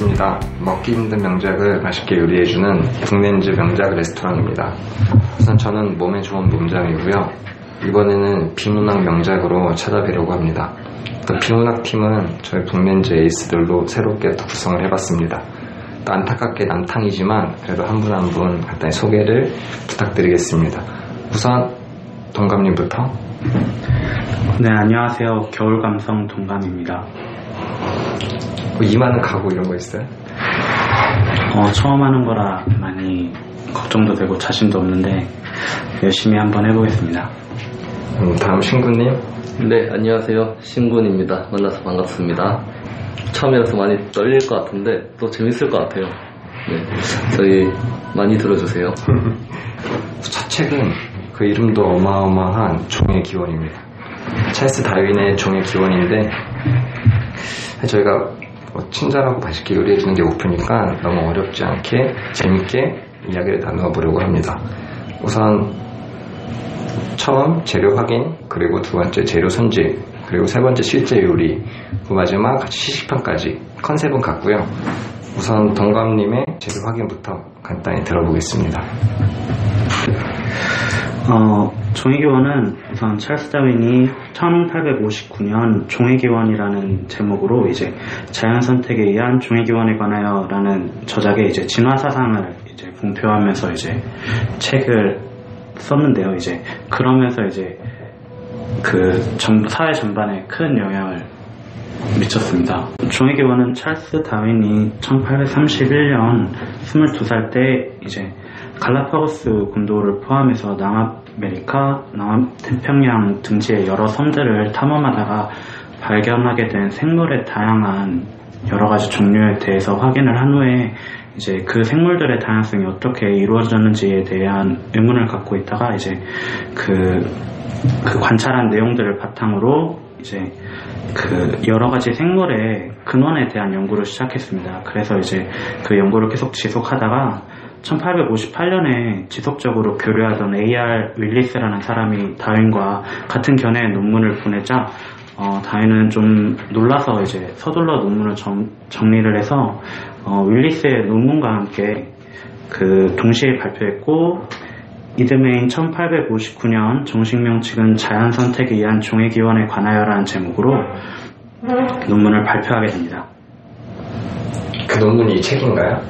반갑습니다. 먹기 힘든 명작을 맛있게 요리해주는 북렌즈 명작 레스토랑입니다. 우선 저는 몸에 좋은 몸장이고요. 이번에는 비문학 명작으로 찾아뵈려고 합니다. 또 비문학 팀은 저희 북렌즈 에이스들로 새롭게 또 구성을 해봤습니다. 또 안타깝게 남탕이지만 그래도 한 분 한 분 간단히 소개를 부탁드리겠습니다. 우선 동감님부터. 네, 안녕하세요. 겨울감성 동감입니다. 이만한 각오 이런 거 있어요? 처음 하는 거라 많이 걱정도 되고 자신도 없는데 열심히 한번 해보겠습니다. 다음 신구님. 네, 안녕하세요. 신군입니다. 만나서 반갑습니다. 처음이라서 많이 떨릴 것 같은데 또 재밌을 것 같아요. 네, 저희 많이 들어주세요. 첫 책은 그 이름도 어마어마한 종의 기원입니다. 찰스 다윈의 종의 기원인데 저희가 친절하고 맛있게 요리해주는 게 목표니까 너무 어렵지 않게 재밌게 이야기를 나누어 보려고 합니다. 우선 처음 재료 확인, 그리고 두 번째 재료 손질, 그리고 세 번째 실제 요리, 그 마지막 시식편까지 컨셉은 같고요. 우선 동감님의 재료 확인부터 간단히 들어보겠습니다. 종의 기원은 우선 찰스 다윈이 1859년 종의 기원이라는 제목으로 이제 자연 선택에 의한 종의 기원에 관하여라는 저작의 이제 진화 사상을 이제 공표하면서 이제 책을 썼는데요. 이제 그러면서 이제 그 사회 전반에 큰 영향을 미쳤습니다. 종의 기원은 찰스 다윈이 1831년 22살 때 이제 갈라파고스 군도를 포함해서 남아메리카, 남태평양 등지의 여러 섬들을 탐험하다가 발견하게 된 생물의 다양한 여러 가지 종류에 대해서 확인을 한 후에 이제 그 생물들의 다양성이 어떻게 이루어졌는지에 대한 의문을 갖고 있다가 이제 그 관찰한 내용들을 바탕으로 이제 그 여러 가지 생물의 근원에 대한 연구를 시작했습니다. 그래서 이제 그 연구를 계속 지속하다가 1858년에 지속적으로 교류하던 A.R. 윌리스라는 사람이 다윈과 같은 견해의 논문을 보내자 다윈은 좀 놀라서 이제 서둘러 논문을 정리를 해서 윌리스의 논문과 함께 그 동시에 발표했고 이듬해인 1859년 정식 명칭은 자연 선택에 의한 종의 기원에 관하여라는 제목으로 논문을 발표하게 됩니다. 그 논문이 이 책인가요?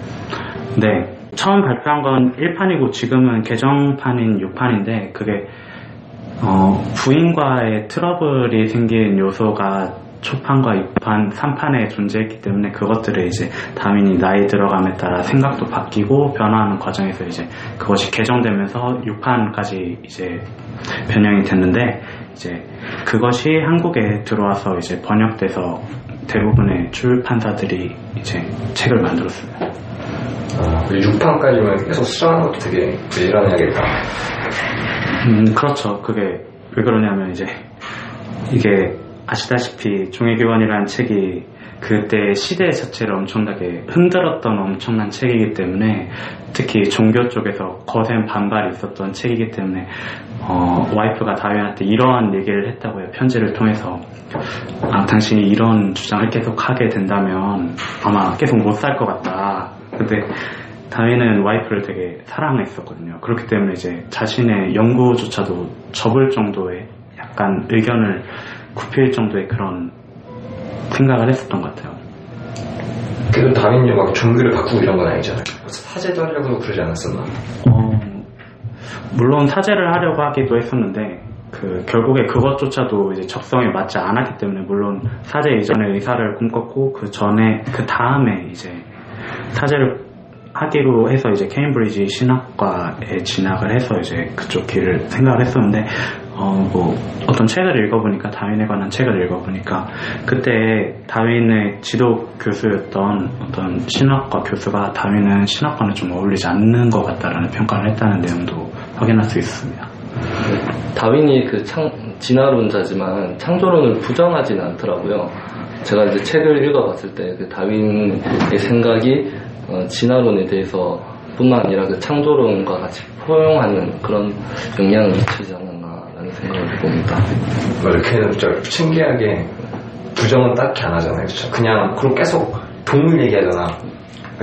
네. 처음 발표한 건 1판이고 지금은 개정판인 6판인데 그게 부인과의 트러블이 생긴 요소가 초판과 2판, 3판에 존재했기 때문에 그것들을 이제 다윈이 나이 들어감에 따라 생각도 바뀌고 변화하는 과정에서 이제 그것이 개정되면서 6판까지 이제 변형이 됐는데 이제 그것이 한국에 들어와서 이제 번역돼서 대부분의 출판사들이 이제 책을 만들었습니다. 6판까지면 계속 수정하는 것도 되게 부지런해야겠다. 그렇죠. 그게 왜 그러냐면 이제 이게 아시다시피 종의 기원이라는 책이 그때 시대 자체를 엄청나게 흔들었던 엄청난 책이기 때문에 특히 종교 쪽에서 거센 반발이 있었던 책이기 때문에 와이프가 다윈한테 이러한 얘기를 했다고요. 편지를 통해서 당신이 이런 주장을 계속 하게 된다면 아마 계속 못 살 것 같다. 근데 다윈은 와이프를 되게 사랑했었거든요. 그렇기 때문에 이제 자신의 연구조차도 접을 정도의 약간 의견을 굽힐 정도의 그런 생각을 했었던 것 같아요. 그래도 다윈이 막 종교를 바꾸고 이런 건 아니잖아요. 사제도 하려고 그러지 않았었나? 물론 사제를 하려고 하기도 했었는데 결국에 그것조차도 이제 적성에 맞지 않았기 때문에 물론 사제 이전의 의사를 꿈꿨고 그 다음에 이제 사제를 하기로 해서 이제 케임브리지 신학과에 진학을 해서 이제 그쪽 길을 생각을 했었는데 어떤 책을 읽어보니까 다윈에 관한 책을 읽어보니까 그때 다윈의 지도 교수였던 어떤 신학과 교수가 다윈은 신학과는 좀 어울리지 않는 것 같다라는 평가를 했다는 내용도 확인할 수 있습니다. 다윈이 그 진화론자지만 창조론을 부정하지는 않더라고요. 제가 이제 책을 읽어봤을 때 그 다윈의 생각이 진화론에 대해서 뿐만 아니라 그 창조론과 같이 포용하는 그런 영향을 미치지 않았나라는 생각을 해봅니다. 맞아요. 걔는 진짜 신기하게 부정은 딱히 안 하잖아요. 그냥 그리고 계속 동물 얘기하잖아.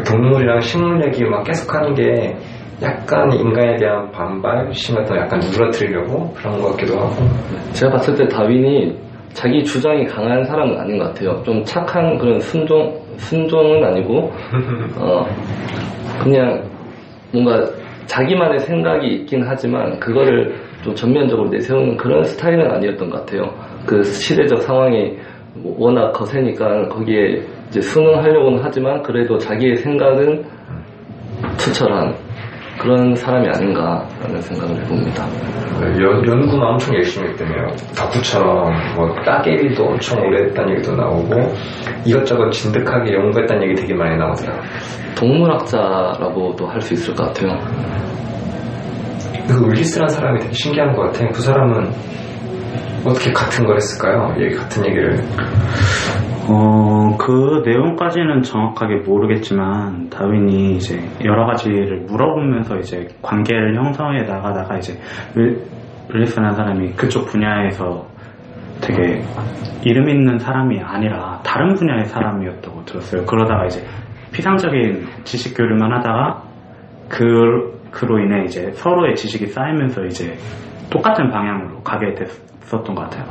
동물이랑 식물 얘기 막 계속 하는 게 약간 인간에 대한 반발심 같은 거 약간 누그러뜨리려고 그런 것 같기도 하고. 제가 봤을 때 다윈이 자기 주장이 강한 사람은 아닌 것 같아요. 좀 착한 그런 순종은 아니고, 그냥 뭔가 자기만의 생각이 있긴 하지만 그거를 좀 전면적으로 내세우는 그런 스타일은 아니었던 것 같아요. 그 시대적 상황이 워낙 거세니까 거기에 이제 순응하려고는 하지만 그래도 자기의 생각은 투철한 그런 사람이 아닌가라는 생각을 해봅니다. 연구는 엄청 열심히 했다며요. 덕후처럼 뭐 따개비도 엄청 오래 했다는 얘기도 나오고 이것저것 진득하게 연구했다는 얘기 되게 많이 나오더라고요. 동물학자라고도 할 수 있을 것 같아요. 그 울리스라는 사람이 되게 신기한 것 같아요. 그 사람은 어떻게 같은 걸 했을까요? 같은 얘기를. 그 내용까지는 정확하게 모르겠지만 다윈이 이제 여러 가지를 물어보면서 이제 관계를 형성해 나가다가 이제 윌리스라는 사람이 그쪽 분야에서 되게 이름 있는 사람이 아니라 다른 분야의 사람이었다고 들었어요. 그러다가 이제 피상적인 지식 교류만 하다가 그로 인해 이제 서로의 지식이 쌓이면서 이제 똑같은 방향으로 가게 됐었던 것 같아요.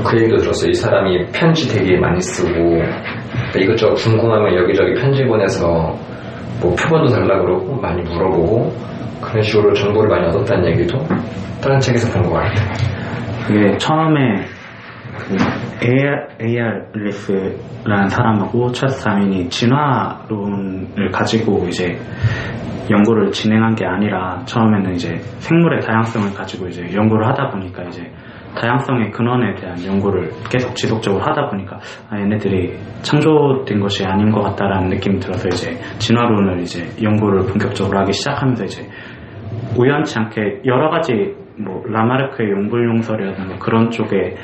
그 얘기도 들었어요. 이 사람이 편지 되게 많이 쓰고 이것저것 궁금하면 여기저기 편지 보내서 뭐 표본도 달라고 그러고 많이 물어보고 그런 식으로 정보를 많이 얻었다는 얘기도 다른 책에서 본 것 같아요. 그게 처음에 그 A.R. 윌리스라는 사람하고 찰스 다윈이 진화론을 가지고 이제 연구를 진행한 게 아니라 처음에는 이제 생물의 다양성을 가지고 이제 연구를 하다 보니까 이제 다양성의 근원에 대한 연구를 계속 지속적으로 하다 보니까 얘네들이 창조된 것이 아닌 것 같다라는 느낌이 들어서 이제 진화론을 이제 연구를 본격적으로 하기 시작하면서 이제 우연치 않게 여러 가지 뭐 라마르크의 용불용설이라든가 그런 쪽에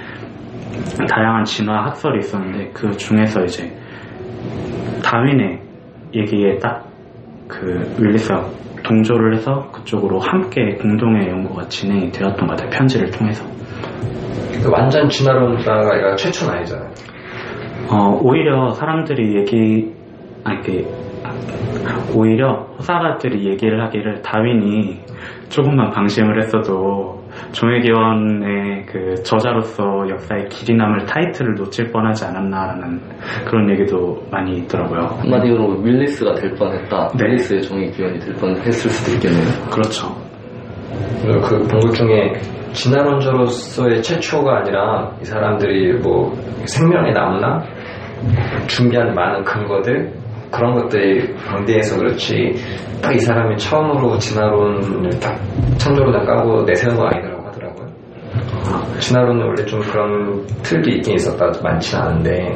다양한 진화 학설이 있었는데 그 중에서 이제 다윈의 얘기에 딱 그 윌리스가 동조를 해서 그쪽으로 함께 공동의 연구가 진행이 되었던 것 같아요. 편지를 통해서. 완전 진화론자가 최초는 아니잖아요. 오히려 사람들이 오히려 호사가들이 얘기를 하기를 다윈이 조금만 방심을 했어도 종회기원의 그 저자로서 역사에 길이 남을 타이틀을 놓칠 뻔하지 않았나라는 그런 얘기도 많이 있더라고요. 한마디로 윌리스가 될 뻔했다. 네. 윌리스의 종회기원이 될 뻔했을 수도 있겠네요. 그렇죠. 그 본 것 중에 진화론자로서의 최초가 아니라 이 사람들이 뭐 생명에 남나 준비한 많은 근거들 그런 것들이 방대해서 그렇지 딱 이 사람이 처음으로 진화론을 딱 창조론을 까고 내세운 거 아니더라고 하더라고요. 진화론은 원래 좀 그런 틀도 있긴 있었다 많진 않은데.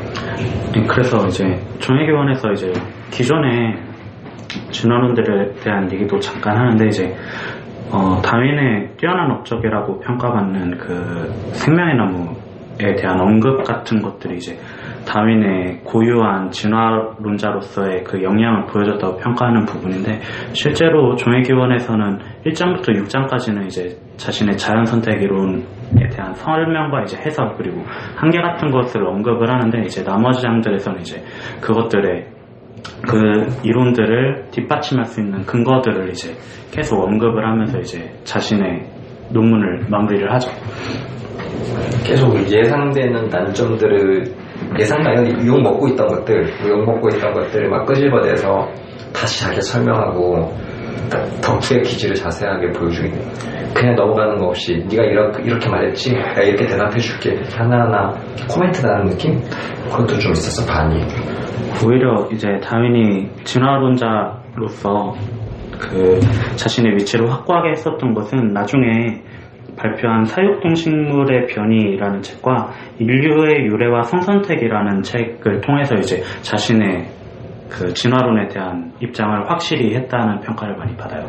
그래서 이제 종회기원에서 이제 기존의 진화론들에 대한 얘기도 잠깐 하는데 이제 다윈의 뛰어난 업적이라고 평가받는 그 생명의 나무에 대한 언급 같은 것들이 이제 다윈의 고유한 진화론자로서의 그 역량을 보여줬다고 평가하는 부분인데 실제로 종회기원에서는 1장부터 6장까지는 이제 자신의 자연선택 이론에 대한 설명과 이제 해설 그리고 한계 같은 것을 언급을 하는데 이제 나머지 장들에서는 이제 그것들의 그 이론들을 뒷받침할 수 있는 근거들을 이제 계속 언급을 하면서 이제 자신의 논문을 마무리를 하죠. 계속 예상되는 난점들을 욕먹고 있던 것들을 막 끄집어내서 다시 자기가 설명하고 덕후의 기질을 자세하게 보여주게 돼요. 그냥 넘어가는 거 없이 네가 이렇게 말했지? 내가 이렇게 대답해줄게. 이렇게 하나하나 코멘트 나는 느낌? 그것도 좀 있었어, 반이. 오히려 이제 다윈이 진화론자로서 그 자신의 위치를 확고하게 했었던 것은 나중에 발표한 사육동식물의 변이라는 책과 인류의 유래와 성선택이라는 책을 통해서 이제 자신의 그 진화론에 대한 입장을 확실히 했다는 평가를 많이 받아요.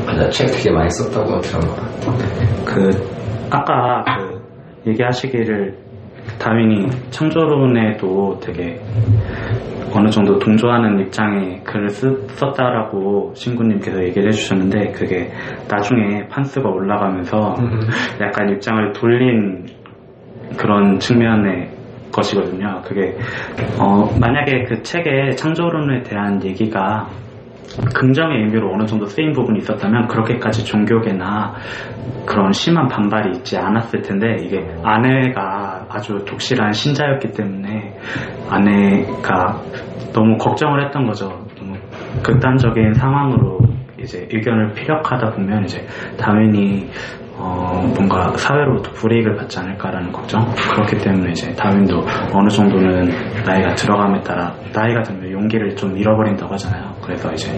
맞아, 책 되게 많이 썼다고 들은 것 같아. 아까 얘기하시기를 다윈이 창조론에도 되게 어느 정도 동조하는 입장의 글을 썼다라고 신구님께서 얘기를 해주셨는데 그게 나중에 판스가 올라가면서 약간 입장을 돌린 그런 측면의 것이거든요. 그게 만약에 그 책의 창조론에 대한 얘기가 긍정의 의미로 어느 정도 쓰인 부분이 있었다면 그렇게까지 종교계나 그런 심한 반발이 있지 않았을 텐데, 이게 아내가 아주 독실한 신자였기 때문에 아내가 너무 걱정을 했던 거죠. 너무 극단적인 상황으로 이제 의견을 피력하다 보면 이제 다윈이 뭔가 사회로부터 불이익을 받지 않을까라는 걱정. 그렇기 때문에 이제 다윈도 어느 정도는 나이가 들어감에 따라 나이가 들면 용기를 좀 잃어버린다고 하잖아요. 그래서 이제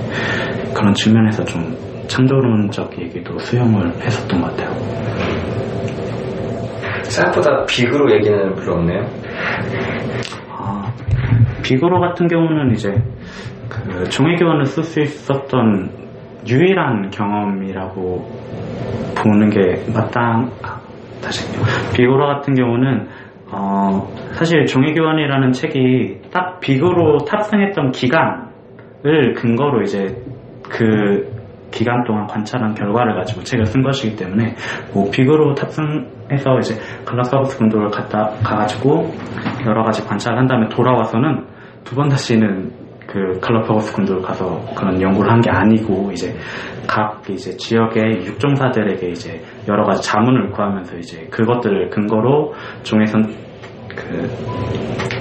그런 측면에서 좀 창조론적 얘기도 수용을 했었던 것 같아요. 생각보다 비그로 얘기는 별로 없네요. 비그로 같은 경우는 이제 그 종의교환을 쓸 수 있었던 유일한 경험이라고 보는 게 비그로 같은 경우는 사실 종의교환이라는 책이 딱 비그로 탑승했던 기간을 근거로 이제 그 기간 동안 관찰한 결과를 가지고 책을 쓴 것이기 때문에 뭐 비그로 탑승해서 이제 갈라파고스 군도를 가가지고 여러 가지 관찰을 한 다음에 돌아와서는 두 번 다시는 그 갈라파고스 군도를 가서 그런 연구를 한 게 아니고, 이제 각 이제 지역의 육종사들에게 이제 여러 가지 자문을 구하면서 이제 그것들을 근거로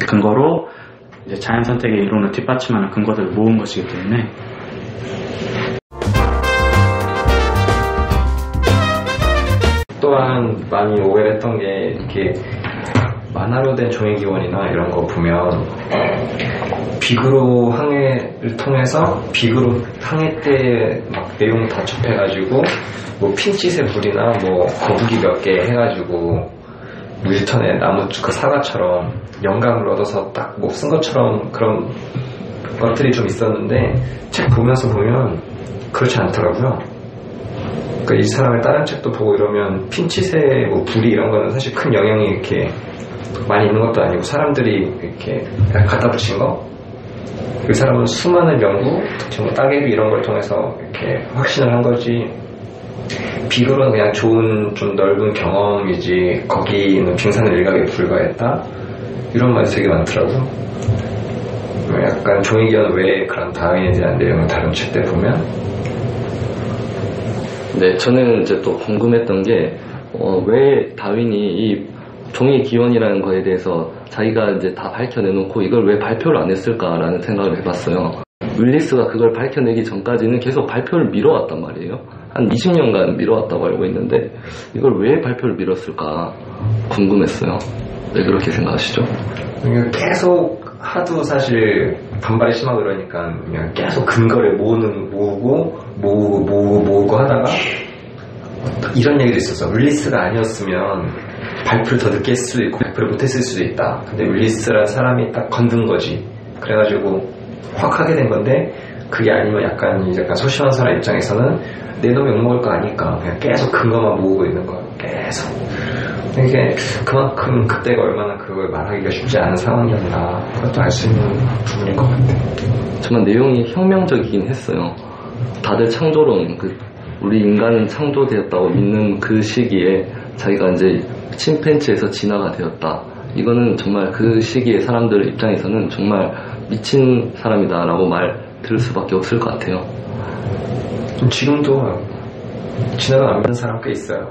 근거로 이제 자연 선택의 이론을 뒷받침하는 근거들을 모은 것이기 때문에. 또한 많이 오해를 했던 게, 이렇게 만화로 된 종의기원이나 이런 거 보면 비그로 항해를 통해서 비그로 항해 때 막 내용 다 접해가지고 뭐 핀짓의 불이나 뭐 거북이 몇 개 해가지고 뉴턴의 나무 그 사과처럼 영감을 얻어서 딱 뭐 쓴 것처럼 그런 것들이 좀 있었는데, 책 보면서 보면 그렇지 않더라고요. 그러니까 이 사람의 다른 책도 보고 이러면 핀칫의 뭐 불이 이런 거는 사실 큰 영향이 이렇게 많이 있는 것도 아니고, 사람들이 이렇게 갖다 붙인 거, 그 사람은 수많은 연구, 특히 뭐 따개비 이런 걸 통해서 이렇게 확신을 한 거지, 비그로는 그냥 좋은 좀 넓은 경험이지 거기는 빙산의 일각에 불과했다, 이런 말이 되게 많더라고요. 약간 종의기원은 왜 그런 다윈에 대한 내용을 다룬 책 때 보면. 네, 저는 이제 또 궁금했던 게 왜 다윈이 이 종의기원이라는 거에 대해서 자기가 이제 다 밝혀내놓고 이걸 왜 발표를 안 했을까라는 생각을 해봤어요. 윌리스가 그걸 밝혀내기 전까지는 계속 발표를 미뤄왔단 말이에요. 한 20년간 미뤄왔다고 알고 있는데 이걸 왜 발표를 미뤘을까 궁금했어요. 왜 그렇게 생각하시죠? 계속 하도 사실 반발이 심하고 그러니까 그냥 계속 근거를 모으고 하다가 이런 얘기도 있었어. 윌리스가 아니었으면 발표를 더 늦게 했을 수도 있고 발표를 못했을 수도 있다. 근데 윌리스라는 사람이 딱 건든 거지. 그래가지고 확 하게 된 건데, 그게 아니면 약간 소심한 사람 입장에서는 내 놈이 욕먹을 거 아니까 그냥 계속 근거만 모으고 있는 거야. 계속. 이게 그만큼 그때가 얼마나 그걸 말하기가 쉽지 않은 상황이었나, 그것도 알 수 있는 부분인 것 같아. 정말 내용이 혁명적이긴 했어요. 다들 창조론, 우리 인간은 창조되었다고 믿는 그 시기에 자기가 이제 침팬지에서 진화가 되었다. 이거는 정말 그 시기의 사람들 입장에서는 정말 미친 사람이다라고 말 들을 수밖에 없을 것 같아요. 지금도 진화론 안 믿는 사람 꽤 있어요.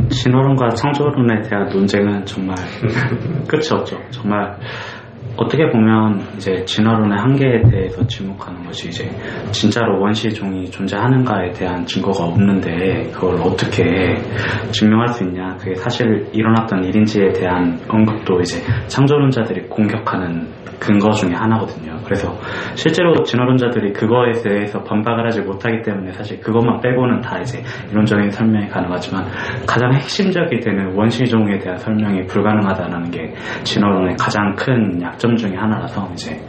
진화론과 창조론에 대한 논쟁은 정말 끝이 없죠. 정말 어떻게 보면 이제 진화론의 한계에 대해서 지목하는 것이 이제 진짜로 원시종이 존재하는가에 대한 증거가 없는데 그걸 어떻게 증명할 수 있냐, 그게 사실 일어났던 일인지에 대한 언급도 이제 창조론자들이 공격하는 근거 중에 하나거든요. 그래서 실제로 진화론자들이 그거에 대해서 반박을 하지 못하기 때문에 사실 그것만 빼고는 다 이제 이론적인 설명이 가능하지만 가장 핵심적이 되는 원시종에 대한 설명이 불가능하다는 게 진화론의 가장 큰 약점 중에 하나라서 이제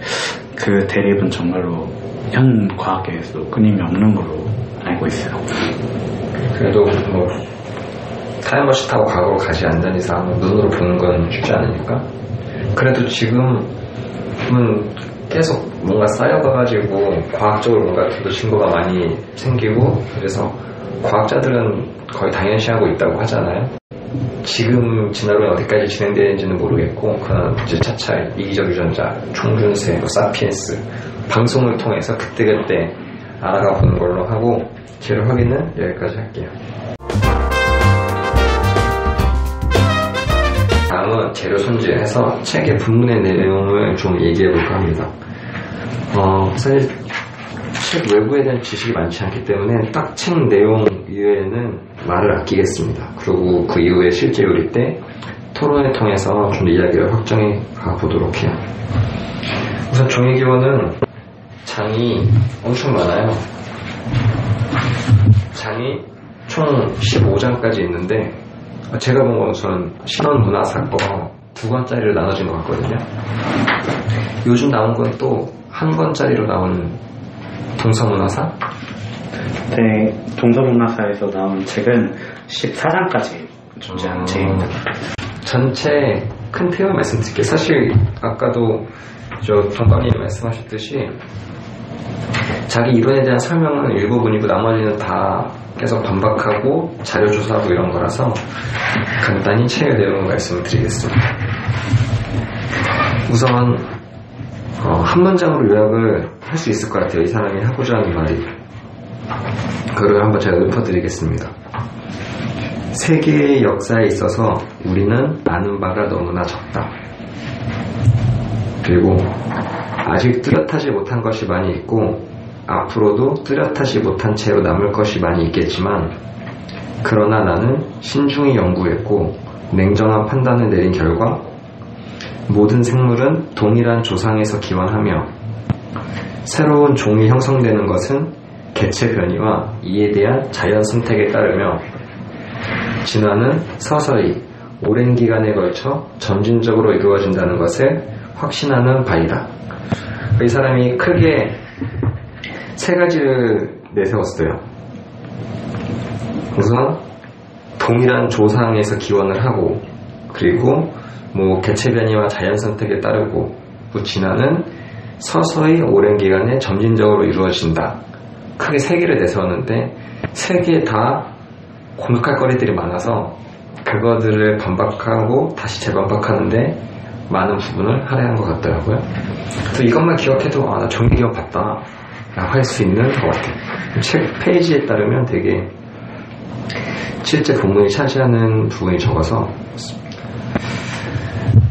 그 대립은 정말로 현 과학계에서도 끊임이 없는 걸로 알고 있어요. 그래도 뭐 타임머신 타고 과거로 가지 않는 이상 눈으로 보는 건 쉽지 않으니까, 그래도 지금은 계속 뭔가 쌓여가가지고 과학적으로 뭔가 더 증거가 많이 생기고, 그래서 과학자들은 거의 당연시하고 있다고 하잖아요. 지금 진화론이 어디까지 진행되는지는 모르겠고, 그건 이제 차차 이기적 유전자, 총균세, 사피엔스 방송을 통해서 그때그때 알아가 보는 걸로 하고, 재료 확인은 여기까지 할게요. 다음은 재료 손질해서 책의 본문의 내용을 좀 얘기해 볼까 합니다. 사실 책 외부에 대한 지식이 많지 않기 때문에 딱 책 내용 이외에는 말을 아끼겠습니다. 그리고 그 이후에 실제 요리 때 토론을 통해서 좀 이야기를 확정해 가 보도록 해요. 우선 종이기원은 장이 엄청 많아요. 장이 총 15장까지 있는데, 제가 본 건 우선 신원문화사 거 2권짜리로 나눠진 것 같거든요. 요즘 나온 건 또 1권짜리로 나온 동서문화사? 네, 동서문화사에서 나온 책은 14장까지 존재하는 책입니다. 전체 큰 틀을 말씀드릴게요. 사실 아까도 동감님이 말씀하셨듯이 자기 이론에 대한 설명은 일부분이고 나머지는 다 계속 반박하고 자료 조사하고 이런 거라서 간단히 책의 내용을 말씀드리겠습니다. 우선 한 문장으로 요약을 할 수 있을 것 같아요. 이 사람이 하고자 하는 말이. 그걸 한번 제가 읊어드리겠습니다. 세계의 역사에 있어서 우리는 아는 바가 너무나 적다. 그리고 아직 뚜렷하지 못한 것이 많이 있고 앞으로도 뚜렷하지 못한 채로 남을 것이 많이 있겠지만, 그러나 나는 신중히 연구했고 냉정한 판단을 내린 결과 모든 생물은 동일한 조상에서 기원하며 새로운 종이 형성되는 것은 개체 변이와 이에 대한 자연 선택에 따르며 진화는 서서히 오랜 기간에 걸쳐 점진적으로 이루어진다는 것을 확신하는 바이다. 이 사람이 크게 3가지를 내세웠어요. 우선 동일한 조상에서 기원을 하고, 그리고 개체 변이와 자연 선택에 따르고, 진화는 서서히 오랜 기간에 점진적으로 이루어진다. 크게 3개를 내세웠는데 3개 다 공격할 거리들이 많아서 그거들을 반박하고 다시 재반박하는데 많은 부분을 할애한 것 같더라고요. 그래서 이것만 기억해도 나 종이기원 봤다 라고 할 수 있는 것 같아요. 책 페이지에 따르면 되게 실제 본문이 차지하는 부분이 적어서,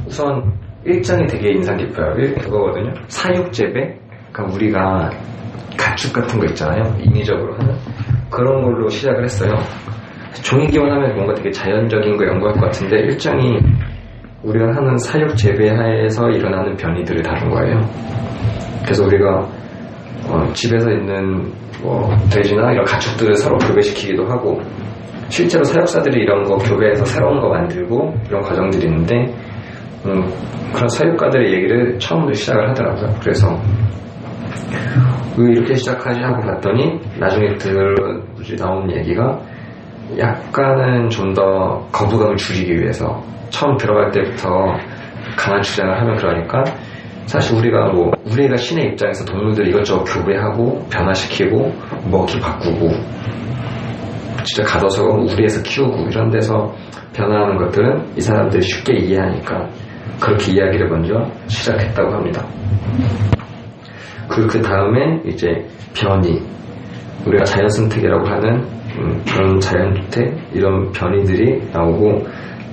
우선 1장이 되게 인상 깊어요. 그거거든요. 사육재배. 그러니까 우리가 가축 같은 거 있잖아요. 인위적으로 하는 그런 걸로 시작을 했어요. 종이기원 하면 뭔가 되게 자연적인 거 연구할 것 같은데 1장이 우리가 하는 사육재배하에서 일어나는 변이들을 다룬 거예요. 그래서 우리가 집에서 있는 돼지나 이런 가축들을 서로 교배시키기도 하고, 실제로 사육사들이 이런 거 교배해서 새로운 거 만들고 이런 과정들이 있는데, 그런 사육가들의 얘기를 처음으로 시작을 하더라고요. 그래서 왜 이렇게 시작하지 하고 봤더니 나중에 나온 얘기가 약간은 좀 더 거부감을 줄이기 위해서 처음 들어갈 때부터 강한 주장을 하면, 그러니까 사실 우리가 신의 입장에서 동물들 이것저것 교배하고 변화시키고 먹이 바꾸고 진짜 가둬서 우리에서 키우고 이런 데서 변화하는 것들은 이 사람들이 쉽게 이해하니까 그렇게 이야기를 먼저 시작했다고 합니다. 그 다음에 이제 변이, 우리가 자연선택이라고 하는 그런 자연주택, 이런 변이들이 나오고,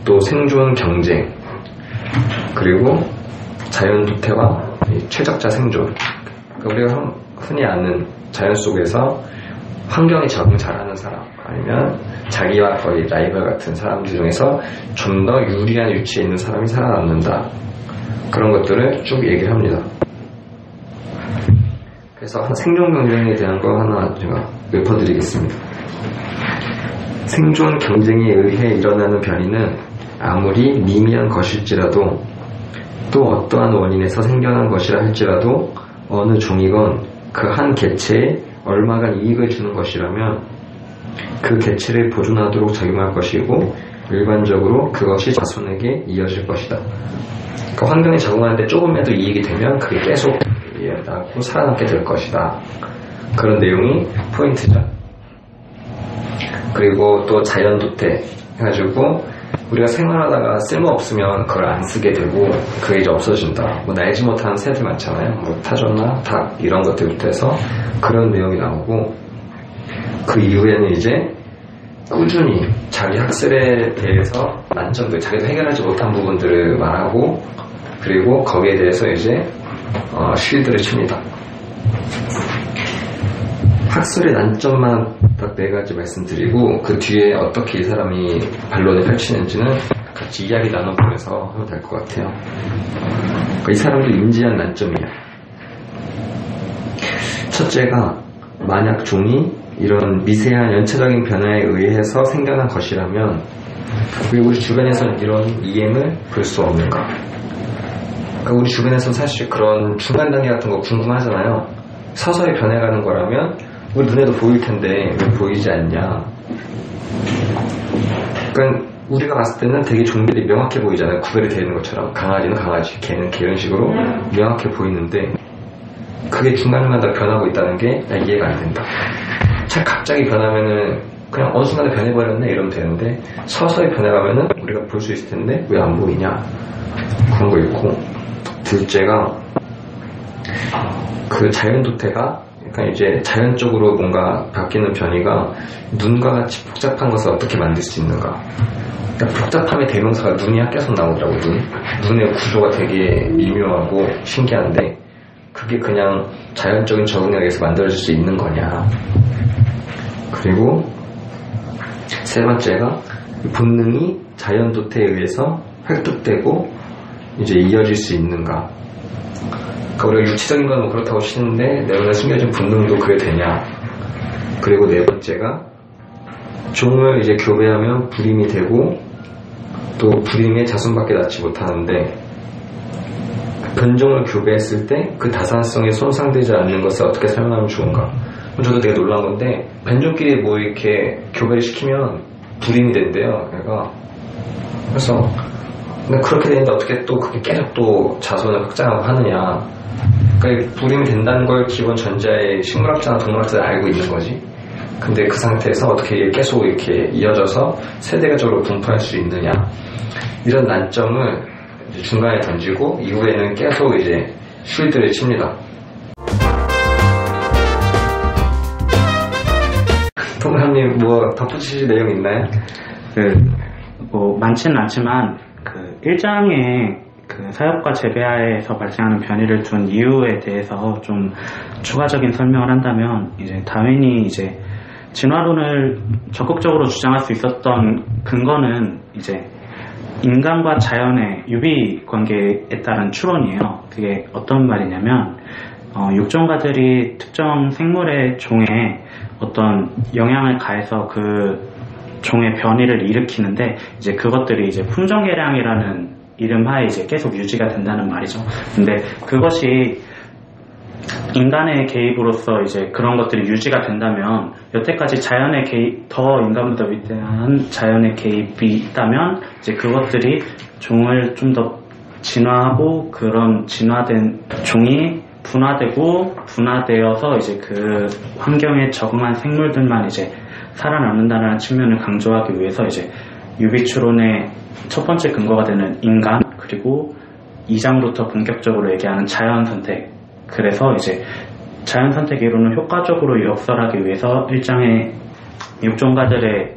또 생존 경쟁, 그리고 자연주택과 최적자 생존. 그러니까 우리가 흔히 아는 자연 속에서 환경에 적응 잘하는 사람, 아니면 자기와 거의 라이벌 같은 사람들 중에서 좀 더 유리한 위치에 있는 사람이 살아남는다. 그런 것들을 쭉 얘기를 합니다. 그래서 생존 경쟁에 대한 거 하나 제가 읊어드리겠습니다. 생존 경쟁에 의해 일어나는 변이는 아무리 미미한 것일지라도, 또 어떠한 원인에서 생겨난 것이라 할지라도 어느 종이건 그 한 개체에 얼마간 이익을 주는 것이라면 그 개체를 보존하도록 작용할 것이고 일반적으로 그것이 자손에게 이어질 것이다. 그 환경에 적응하는데 조금이라도 이익이 되면 그게 계속 이어나고 살아남게 될 것이다. 그런 내용이 포인트죠. 그리고 또 자연도태 해가지고 우리가 생활하다가 쓸모없으면 그걸 안 쓰게 되고 그게 이제 없어진다. 뭐 날지 못하는 새들 많잖아요. 뭐 타조나 닭 이런 것들부터 해서 그런 내용이 나오고, 그 이후에는 이제 꾸준히 자기 학습에 대해서 난점들, 자기도 해결하지 못한 부분들을 말하고, 그리고 거기에 대해서 이제 쉴드를 칩니다. 학술의 난점만 딱 4가지 말씀드리고, 그 뒤에 어떻게 이 사람이 반론을 펼치는지는 같이 이야기 나눠보면서 하면 될 것 같아요. 이 사람도 인지한 난점이에요. 첫째가, 만약 종이 이런 미세한 연체적인 변화에 의해서 생겨난 것이라면 왜 우리 주변에서는 이런 이행을 볼 수 없는가? 그러니까 우리 주변에서는 사실 그런 중간 단계 같은 거 궁금하잖아요. 서서히 변해가는 거라면 우리 눈에도 보일 텐데 왜 보이지 않냐? 그러니까 우리가 봤을 때는 되게 종들이 명확해 보이잖아요. 구별이 되어 있는 것처럼. 강아지는 강아지, 개는 개, 이런 식으로 명확해 보이는데, 그게 중간중간 변하고 있다는 게 이해가 안 된다. 갑자기 변하면은 그냥 어느 순간에 변해버렸네 이러면 되는데, 서서히 변해가면은 우리가 볼 수 있을 텐데 왜 안 보이냐, 그런 거 있고, 둘째가 그 자연도태가 그러니까 이제 자연적으로 뭔가 바뀌는 변이가 눈과 같이 복잡한 것을 어떻게 만들 수 있는가. 그러니까 복잡함의 대명사가 눈이 계속 나오더라고요. 눈의 구조가 되게 미묘하고 신기한데 그게 그냥 자연적인 적응에 의해서 만들어질 수 있는 거냐. 그리고 세 번째가 본능이 자연도태에 의해서 획득되고 이제 이어질 수 있는가. 그러니까 우리가 육체적인 건 그렇다고 치는데 내면에 숨겨진 본능도 그게 되냐. 그리고 네 번째가 종을 이제 교배하면 불임이 되고 또 불임에 자손밖에 낳지 못하는데, 변종을 교배했을 때 그 다산성이 손상되지 않는 것을 어떻게 설명하면 좋은가. 저도 되게 놀란 건데, 변종끼리 뭐 이렇게 교배를 시키면 불임이 된대요. 그래서 근데 그렇게 되는데 어떻게 또 그게 계속 또 자손을 확장하고 하느냐. 그러니까 불임이 된다는 걸 기본 전자의 식물학자나 동물학자는 알고 있는 거지. 근데 그 상태에서 어떻게 계속 이렇게 이어져서 세대가적으로 분포할 수 있느냐. 이런 난점을 이제 중간에 던지고 이후에는 계속 이제 쉴드를 칩니다. 통감님 뭐 덧붙이실 내용 있나요? 뭐 많지는 않지만 그 1장에 그 사육과 재배하에서 발생하는 변이를 둔 이유에 대해서 좀 추가적인 설명을 한다면, 이제 다윈이 이제 진화론을 적극적으로 주장할 수 있었던 근거는 이제 인간과 자연의 유비 관계에 따른 추론이에요. 그게 어떤 말이냐면, 육종가들이 특정 생물의 종에 어떤 영향을 가해서 그 종의 변이를 일으키는데, 이제 그것들이 이제 품종 개량이라는 이름 하에 이제 계속 유지가 된다는 말이죠. 근데 그것이 인간의 개입으로서 이제 그런 것들이 유지가 된다면, 여태까지 자연의 개입, 더 인간보다 위대한 자연의 개입이 있다면 이제 그것들이 종을 좀 더 진화하고, 그런 진화된 종이 분화되어서 이제 그 환경에 적응한 생물들만 이제 살아남는다는 측면을 강조하기 위해서 이제 유비추론의 첫 번째 근거가 되는 인간, 그리고 2장부터 본격적으로 얘기하는 자연 선택. 그래서 이제 자연 선택 이론을 효과적으로 역설하기 위해서 1장에 육종가들의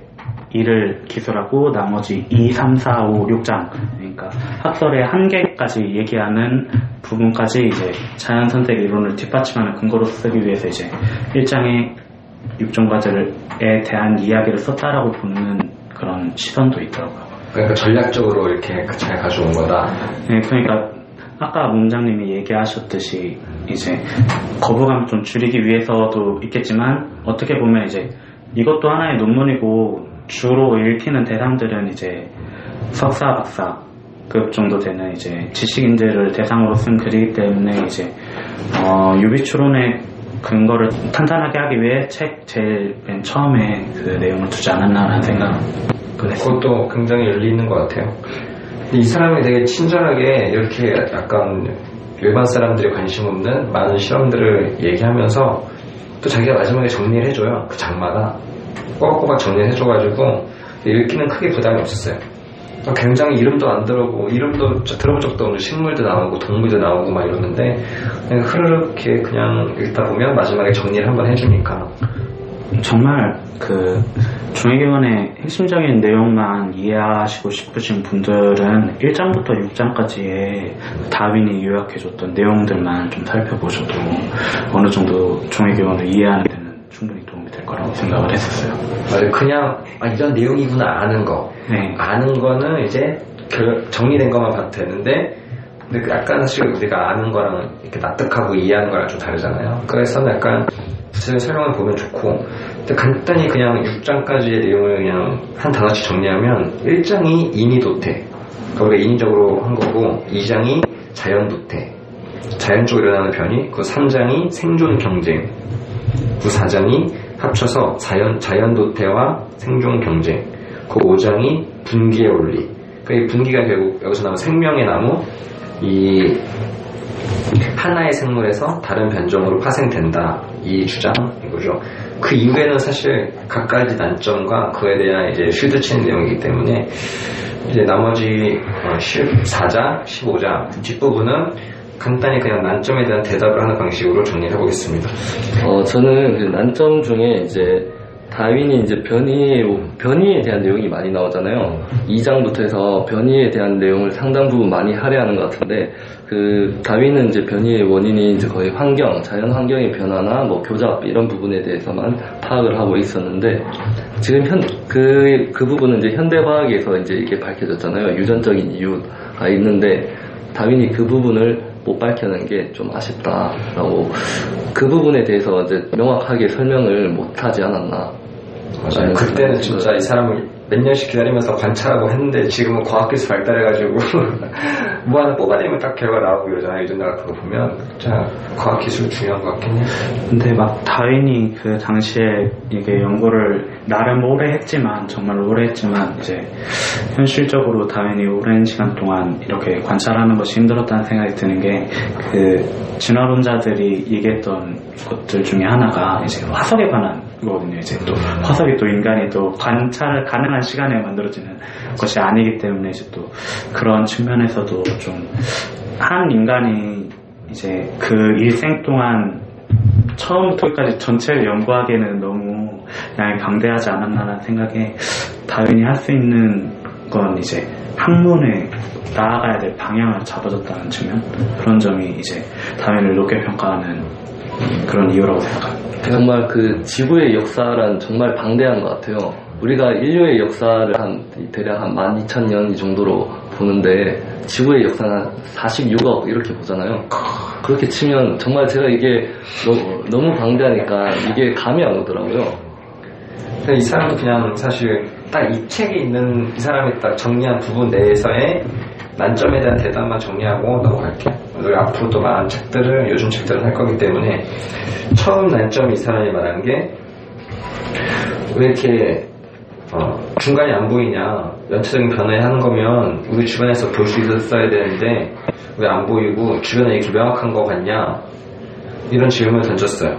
일을 기술하고 나머지 2, 3, 4, 5, 6장, 그러니까 학설의 한계까지 얘기하는 부분까지 이제 자연 선택 이론을 뒷받침하는 근거로 쓰기 위해서 이제 1장에 육종가들에 대한 이야기를 썼다라고 보는 그런 시선도 있더라고요. 그러니까 전략적으로 이렇게 잘 가져온 거다. 네, 그러니까 아까 문장님이 얘기하셨듯이 이제 거부감 좀 줄이기 위해서도 있겠지만, 어떻게 보면 이제 이것도 하나의 논문이고 주로 읽히는 대상들은 이제 석사, 박사급 정도 되는 이제 지식인들을 대상으로 쓴 글이기 때문에 이제 유비추론의 근거를 탄탄하게 하기 위해 책 제일 맨 처음에 그 내용을 두지 않았나라는 생각을 했습니다. 그것도 굉장히 열리 있는 것 같아요. 이 사람이 되게 친절하게 이렇게 약간 일반 사람들이 관심 없는 많은 실험들을 얘기하면서 또 자기가 마지막에 정리를 해줘요. 그 장마다 꼬박꼬박 정리를 해줘가지고 읽기는 크게 부담이 없었어요. 굉장히 이름도 안 들어보고 이름도 들어본 적도 없는 식물도 나오고 동물도 나오고 막 이러는데 그냥 흐르륵 이렇게 그냥 읽다 보면 마지막에 정리를 한번 해주니까 정말 그 중해기원의 핵심적인 내용만 이해하시고 싶으신 분들은 1장부터 6장까지의 다윈이 요약해줬던 내용들만 좀 살펴보셔도 어느 정도 중해기원을 이해하는 데는 충분히 도움이 될 거라고 생각을 했었어요. 맞아요. 그냥 이런 내용이구나 아는 거. 네. 아는 거는 이제 정리된 것만 봐도 되는데 근데 약간 사실 우리가 아는 거랑 이렇게 납득하고 이해하는 거랑 좀 다르잖아요. 그래서 약간 구체적인 설명을 보면 좋고 근데 간단히 그냥 6장까지의 내용을 그냥 한 단어씩 정리하면 1장이 인이도태 우리가 인위적으로 한 거고 2장이 자연도태 자연적으로 일어나는 변이 그 3장이 생존 경쟁 그 4장이 합쳐서 자연도태와 생존 경쟁 그 5장이 분기의 원리 그 분기가 결국 여기서 나온 생명의 나무 이 하나의 생물에서 다른 변종으로 파생된다 이 주장 이거죠. 그 이후에는 사실 각가지 난점과 그에 대한 이제 쉴드 치는 내용이기 때문에 이제 나머지 14장, 15장 뒷부분은 간단히 그냥 난점에 대한 대답을 하는 방식으로 정리를 해보겠습니다. 저는 그 난점 중에 이제 다윈이 이제 변이에 대한 내용이 많이 나오잖아요. 2장부터 해서 변이에 대한 내용을 상당 부분 많이 할애하는 것 같은데, 그 다윈은 이제 변이의 원인이 이제 거의 자연 환경의 변화나 뭐 교잡 이런 부분에 대해서만 파악을 하고 있었는데, 지금 그 부분은 이제 현대과학에서 이제 이게 밝혀졌잖아요. 유전적인 이유가 있는데, 다윈이 그 부분을 못 밝혀낸 게 좀 아쉽다라고 그 부분에 대해서 이제 명확하게 설명을 못 하지 않았나. 맞아요. 그때는 진짜 이 사람을 몇 년씩 기다리면서 관찰하고 했는데 지금은 과학기술 발달해가지고 뭐 하나 뽑아내면 딱 결과 나오고 이러잖아요. 유전자 같은 거 보면 진짜 과학기술 중요한 것 같긴 해요. 근데 막 다윈이 그 당시에 이게 연구를 나름 오래 했지만 정말 오래 했지만 이제 현실적으로 다윈이 오랜 시간 동안 이렇게 관찰하는 것이 힘들었다는 생각이 드는 게 그 진화론자들이 얘기했던 것들 중에 하나가 이제 화석에 관한 거거든요. 이제 또 화석이 또 인간이 또 관찰 가능한 시간에 만들어지는 것이 아니기 때문에 이제 또 그런 측면에서도 좀 한 인간이 이제 그 일생 동안 처음부터 끝까지 전체를 연구하기에는 너무 양이 방대하지 않았나라는 생각에 다윈이 할 수 있는 건 이제 학문에 나아가야 될 방향을 잡아줬다는 측면 그런 점이 이제 다윈을 높게 평가하는 그런 이유라고 생각합니다. 정말 그 지구의 역사란 정말 방대한 것 같아요. 우리가 인류의 역사를 대략 한 12,000년 이 정도로 보는데 지구의 역사는 46억 이렇게 보잖아요. 그렇게 치면 정말 제가 이게 너무 방대하니까 이게 감이 안 오더라고요. 이 사람은 그냥 사실 딱 이 책에 있는 이 사람이 딱 정리한 부분 내에서의 난점에 대한 대답만 정리하고 넘어갈게요. 우리 앞으로 또 많은 책들을 요즘 책들을 할 거기 때문에 처음 난점이 이 사람이 말한 게 왜 이렇게 중간이 안 보이냐 연체적인 변화에 하는 거면 우리 주변에서 볼 수 있었어야 되는데 왜 안 보이고 주변에 이렇게 명확한 거 같냐 이런 질문을 던졌어요.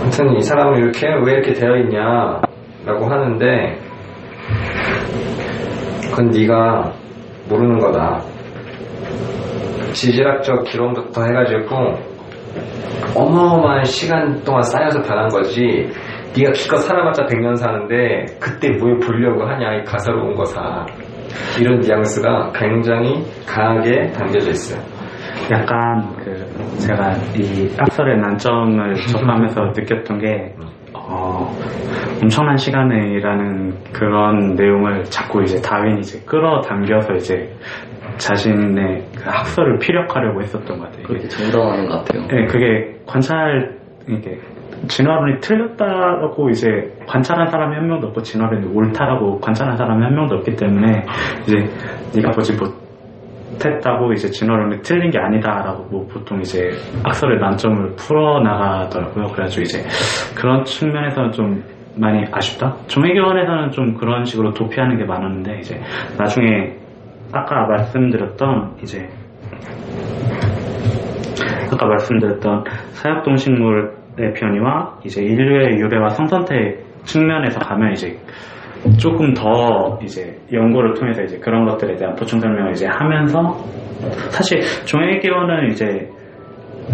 아무튼 이 사람은 왜 이렇게 되어 있냐 라고 하는데 그건 네가 모르는 거다. 지질학적 기록부터 해가지고 어마어마한 시간 동안 쌓여서 변한 거지 네가 기껏 살아봤자 100년 사는데 그때 뭘 보려고 하냐 이 가사로운 거사 이런 뉘앙스가 굉장히 강하게 담겨져 있어요. 약간 제가 이 학설의 난점을 접하면서 느꼈던 게 엄청난 시간이라는 그런 내용을 자꾸 이제 다윈이 이제 끌어당겨서 이제 자신의 그 학설을 피력하려고 했었던 것 같아요. 그렇게 정당하는 것 같아요. 네, 그게 이게 진화론이 틀렸다고 이제 관찰한 사람이 한 명도 없고 진화론이 옳다라고 관찰한 사람이 한 명도 없기 때문에 이제 네가 보지 못했다고 이제 진화론이 틀린 게 아니다라고 뭐 보통 이제 학설의 난점을 풀어나가더라고요. 그래가지고 이제 그런 측면에서는 좀 많이 아쉽다. 종회교원에서는 좀 그런 식으로 도피하는 게 많았는데 이제 나중에 아까 말씀드렸던 사약동식물의 변이와 이제 인류의 유래와 성선태 측면에서 가면 이제 조금 더 이제 연구를 통해서 이제 그런 것들에 대한 보충 설명을 이제 하면서 사실 종회기원은 이제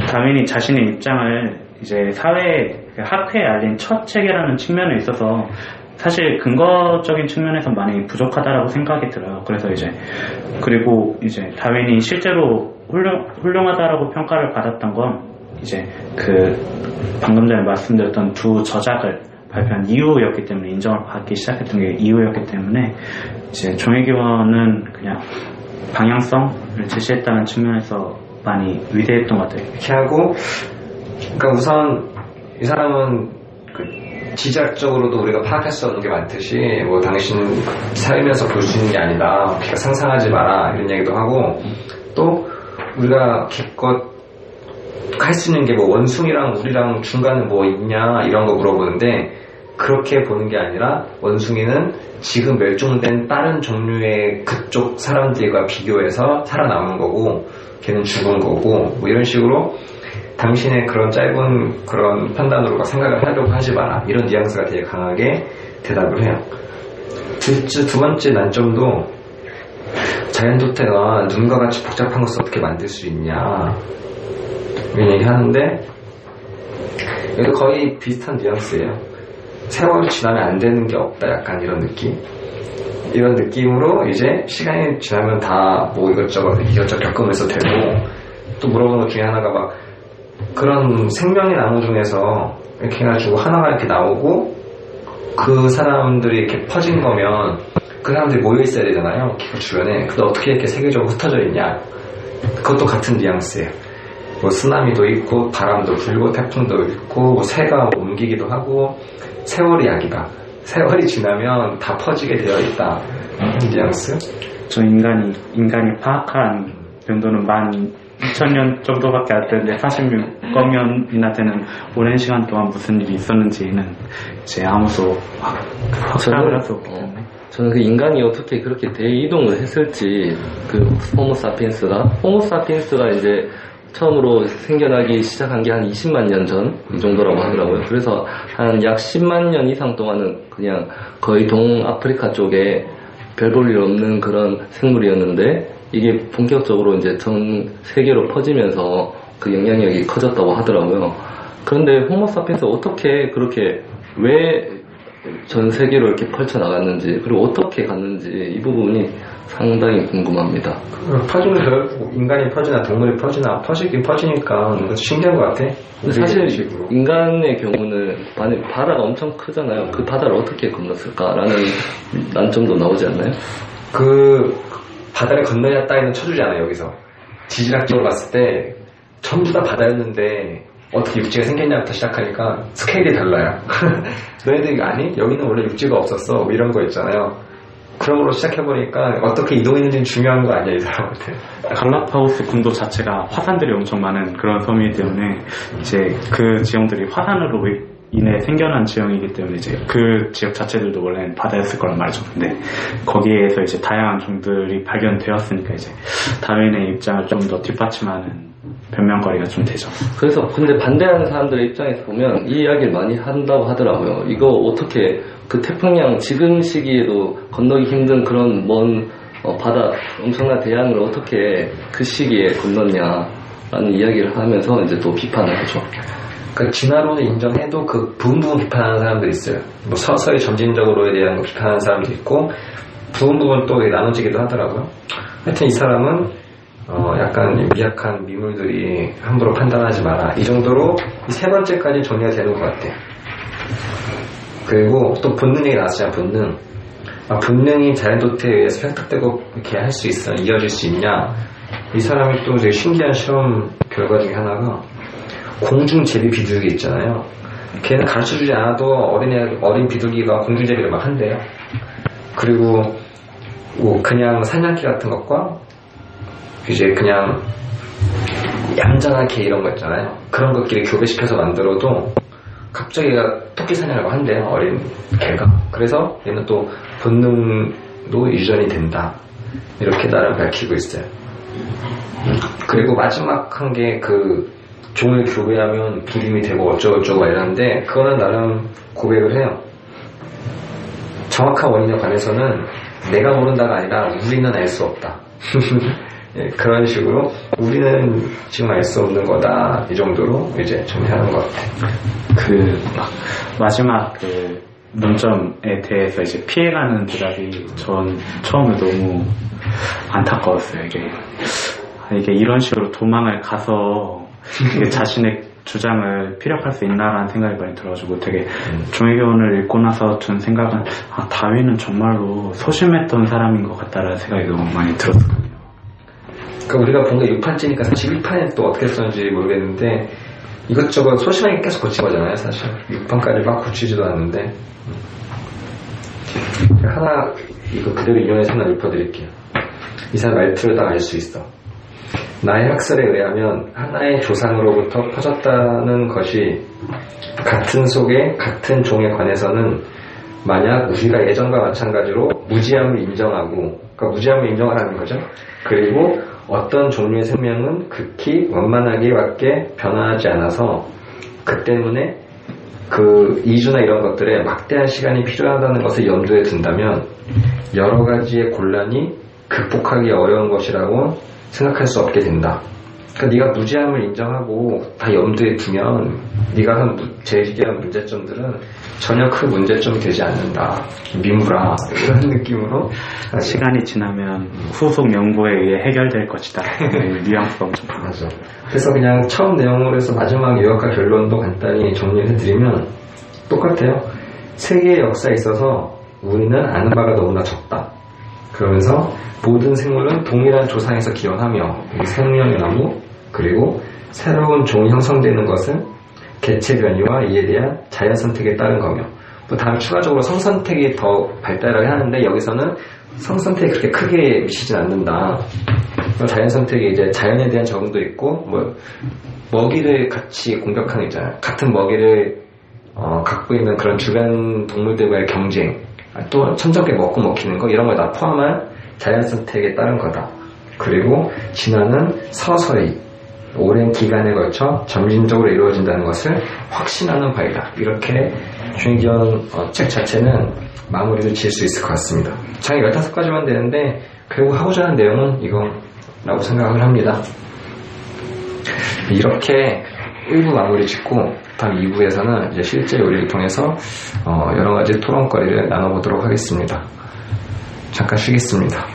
다윈이 자신의 입장을 이제 사회 학회에 알린 첫 책이라는 측면에 있어서 사실 근거적인 측면에서 많이 부족하다라고 생각이 들어요. 그래서 이제 그리고 이제 다윈이 실제로 훌륭하다라고 평가를 받았던 건 이제 그 방금 전에 말씀드렸던 두 저작을 발표한 이후였기 때문에 인정을 받기 시작했던 게 이후였기 때문에 이제 종회기원은 그냥 방향성을 제시했다는 측면에서 많이 위대했던 것 같아요. 이렇게 하고 그러니까 우선 이 사람은 그 지적적으로도 우리가 파악할 수 없는 게 많듯이 뭐 당신은 살면서 볼 수 있는 게 아니다. 그러니까 상상하지 마라 이런 얘기도 하고 또 우리가 기껏 할 수 있는 게 뭐 원숭이랑 우리랑 중간에 뭐 있냐 이런 거 물어보는데 그렇게 보는 게 아니라 원숭이는 지금 멸종된 다른 종류의 그쪽 사람들과 비교해서 살아남은 거고 걔는 죽은 거고 뭐 이런 식으로 당신의 그런 짧은 그런 판단으로 생각을 하려고 하지 마라 이런 뉘앙스가 되게 강하게 대답을 해요. 두 번째 난점도 자연도태가 눈과 같이 복잡한 것을 어떻게 만들 수 있냐 이런 얘기 하는데 이것도 거의 비슷한 뉘앙스예요. 세월이 지나면 안 되는 게 없다 약간 이런 느낌. 이런 느낌으로 이제 시간이 지나면 다 뭐 이것저것 겪으면서 되고 또 물어보는 것 중에 하나가 막 그런 생명의 나무 중에서 이렇게 해가지고 하나가 이렇게 나오고 그 사람들이 이렇게 퍼진 거면 그 사람들이 모여 있어야 되잖아요. 그 주변에. 근데 어떻게 이렇게 세계적으로 흩어져 있냐. 그것도 같은 뉘앙스예요. 뭐 쓰나미도 있고 바람도 불고 태풍도 있고 뭐 새가 옮기기도 하고 세월이 약이다. 세월이 지나면 다 퍼지게 되어 있다. 뉘앙스. 저 인간이 파악한 정도는 12,000년 정도밖에 안 되는데 46억 년이나 되는 오랜 시간 동안 무슨 일이 있었는지는 이제 아무도 확실하게 할 수 없기 때문에 저는 그 인간이 어떻게 그렇게 대이동을 했을지 그 호모사피엔스가 이제 처음으로 생겨나기 시작한 게 한 20만 년 전 이 정도라고 하더라고요. 그래서 한 약 10만 년 이상 동안은 그냥 거의 동아프리카 쪽에 별 볼 일 없는 그런 생물이었는데 이게 본격적으로 이제 전 세계로 퍼지면서 그 영향력이 커졌다고 하더라고요. 그런데 호모사피엔스가 어떻게 그렇게 왜 전 세계로 이렇게 펼쳐나갔는지 그리고 어떻게 갔는지 이 부분이 상당히 궁금합니다. 퍼지는 결국 인간이 퍼지나 동물이 퍼지나 퍼지긴 퍼지니까 신기한 것 같아. 근데 사실 인간의 경우는 바다가 엄청 크잖아요. 그 바다를 어떻게 건넜을까라는 난점도 나오지 않나요? 그 바다를 건너야 따위는 쳐주지 않아요. 여기서 지질학적으로 봤을 때 전부 다 바다였는데 어떻게 육지가 생겼냐부터 시작하니까 스케일이 달라요. 너희들이 아니? 여기는 원래 육지가 없었어. 뭐 이런 거 있잖아요. 그런 걸로 시작해보니까 어떻게 이동했는지는 중요한 거 아니야, 이 사람한테. 갈라파고스 군도 자체가 화산들이 엄청 많은 그런 섬이기 때문에 이제 그 지형들이 화산으로 인해 생겨난 지형이기 때문에 이제 그 지역 자체들도 원래는 바다였을 거란 말이죠. 근데 거기에서 이제 다양한 종들이 발견되었으니까 이제 다윈의 입장을 좀 더 뒷받침하는 변명거리가 좀 되죠. 그래서 근데 반대하는 사람들의 입장에서 보면 이 이야기를 많이 한다고 하더라고요. 이거 어떻게 그 태평양 지금 시기에도 건너기 힘든 그런 먼 바다 엄청난 대양을 어떻게 그 시기에 건넜냐라는 이야기를 하면서 이제 또 비판을 하죠. 그 진화론을 인정해도 그 부분 비판하는 사람들이 있어요. 뭐 서서히 점진적으로에 대한 거 비판하는 사람도 있고 부분 또 나눠지기도 하더라고요. 하여튼 이 사람은 약간 미약한 미물들이 함부로 판단하지 마라. 이 정도로 이 세 번째까지 정리가 되는 것 같아요. 그리고 또 본능 얘기 나왔잖아요. 본능. 본능이 자연도태에 의해서 획득되고 이렇게 할 수 있어, 이어질 수 있냐. 이 사람이 또 되게 신기한 실험 결과 중에 하나가 공중제비 비둘기 있잖아요. 걔는 가르쳐주지 않아도 어린 비둘기가 공중제비를 막 한대요. 그리고 뭐 그냥 사냥개 같은 것과 이제 그냥 얌전하게 이런 거 있잖아요. 그런 것끼리 교배시켜서 만들어도 갑자기 얘가 토끼 사냥을 한대요. 어린 개가. 그래서 얘는 또 본능도 유전이 된다. 이렇게 나름 밝히고 있어요. 그리고 마지막 한 게 그 종을 교배하면 기림이 되고 어쩌고저쩌고 이러는데 그거는 나름 고백을 해요. 정확한 원인에 관해서는 내가 모른다가 아니라 우리는 알 수 없다. 예, 그런 식으로 우리는 지금 알 수 없는 거다 이 정도로 이제 정리하는 것 같아요. 마지막 논점에 대해서 이제 피해가는 대답이 전 처음에 너무 안타까웠어요. 이게 이런 식으로 도망을 가서 이게 자신의 주장을 피력할 수 있나라는 생각이 많이 들어가지고 되게 종의교훈을 읽고 나서 든 생각은 다윈은 정말로 소심했던 사람인 것 같다라는 생각이 너무 많이 들었거든요. 그러니까 우리가 본 게 6판째니까 사실 1판에 또 어떻게 썼는지 모르겠는데 이것저것 소심하게 계속 고친 거잖아요. 사실 6판까지 막 고치지도 않는데 하나 이거 그대로 인용해서 하나 읊어드릴게요. 이 사람 말투를 딱 알 수 있어. 나의 학설에 의하면 하나의 조상으로부터 퍼졌다는 것이 같은 속에 같은 종에 관해서는 만약 우리가 예전과 마찬가지로 무지함을 인정하고, 그러니까 무지함을 인정하라는 거죠. 그리고 어떤 종류의 생명은 극히 원만하게밖에 변화하지 않아서 그 때문에 그 이주나 이런 것들에 막대한 시간이 필요하다는 것을 염두에 둔다면 여러 가지의 곤란이 극복하기 어려운 것이라고 생각할 수 없게 된다. 그러니까 네가 무지함을 인정하고 다 염두에 두면 네가 제기한 문제점들은 전혀 큰 문제점이 되지 않는다. 미무라 이런 느낌으로 시간이 지나면 후속 연구에 의해 해결될 것이다. 뉘앙스가 엄청 맞아. 그래서 그냥 처음 내용으로 해서 마지막 요약과 결론도 간단히 정리해드리면 똑같아요. 세계의 역사에 있어서 우리는 아는 바가 너무나 적다. 그러면서 모든 생물은 동일한 조상에서 기원하며 생명의 나무 그리고 새로운 종이 형성되는 것은 개체 변이와 이에 대한 자연 선택에 따른 거며 또 다음 추가적으로 성선택이 더 발달을 하는데 여기서는 성선택이 그렇게 크게 미치진 않는다. 자연 선택이 이제 자연에 대한 적응도 있고 먹이를 같이 공격하는 있잖아요. 같은 먹이를 갖고 있는 그런 주변 동물들과의 경쟁 또 천적게 먹고 먹히는 거 이런 걸 다 포함한 자연 선택에 따른 거다. 그리고 진화는 서서히 오랜 기간에 걸쳐 점진적으로 이루어진다는 것을 확신하는 바이다. 이렇게 종의기원 책 자체는 마무리를 지을 수 있을 것 같습니다. 장이 15가지만 되는데 결국 하고자 하는 내용은 이거라고 생각을 합니다. 이렇게 1부 마무리 짓고 다음 2부에서는 이제 실제 요리를 통해서 여러 가지 토론거리를 나눠보도록 하겠습니다. 잠깐 쉬겠습니다.